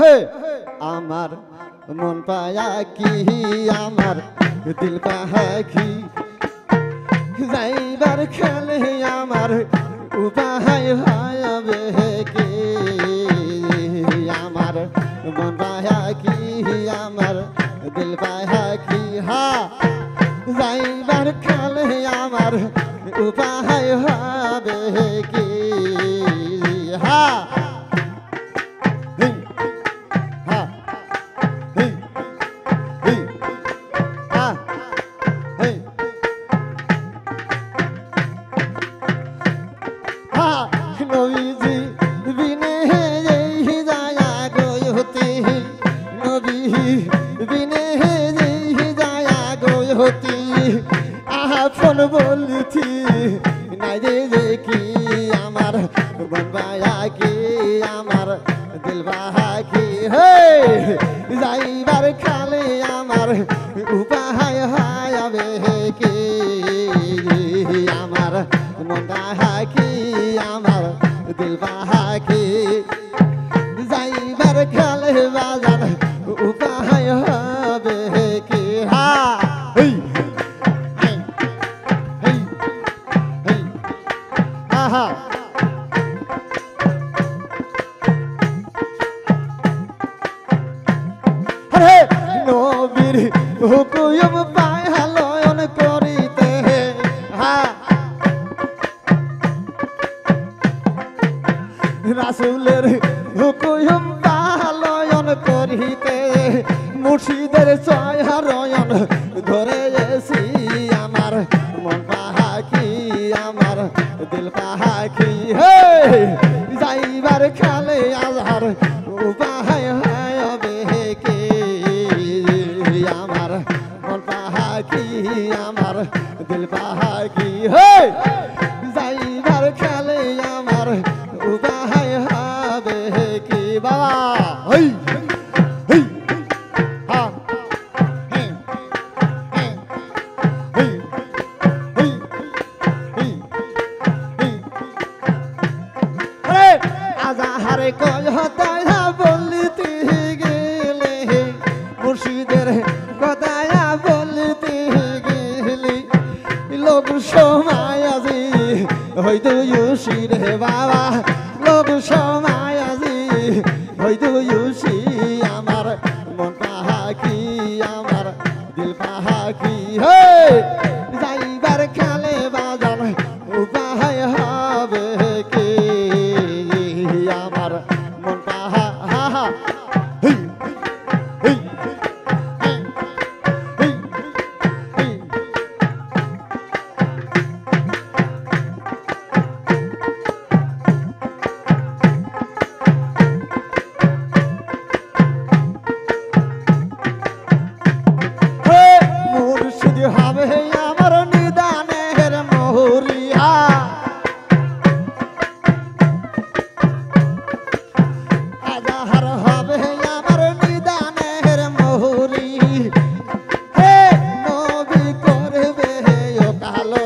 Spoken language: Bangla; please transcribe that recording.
আমার মন পায়া কি আমার দিল পাখি যাইবার খেলে আমার উপায় হবে কি আমার মন পায়া কি আমার দিল পাখি হা যাইবার খেলে আমার উপায় হবে কি হা নবীজি বিনে যায়া গয়তি নবী বিনে যায়া গয়তি আপন বলছি নাই যে কি আমার বনবায়া কি আমার দিলবাহা কি হে যাইবার খালে আমার উপায় হবে কি আমার মনটা কি আমার দিলবাহা কি যাইবার খালে বাজার উপায় হবে কি হা নবীর হুকুম পালন করিতে রাসূলের হুকুম পালন করিতে মুর্শিদের চয়ন ধরে এসি আমার মন পাখি আমার দিল পাখি হে যাইবার খালে আজহার উপায় হবে কি আমার মন পাখি আমার দিল পাখি হে যাইবার খালে আমার উপায় হবে কি বাবা হই আজাহারে কথা বলতে গেলে মুর্শিদের কথা বলতে গেলে লোক সময় আজি হয়তো ইউসি রে বাবা লোক সময় আজি হয়তো ইউসি আমার মন পাখি আমার দিল পাখি হে যাইবার খালে বাজার উপায় হবে কি আমার মন পাহা হা হা মুর্শিদ হবে আমার নিদানের মহুরিয়া আজহার হবে আমার নিদানের মহুরি হে নবী করবে ও কালো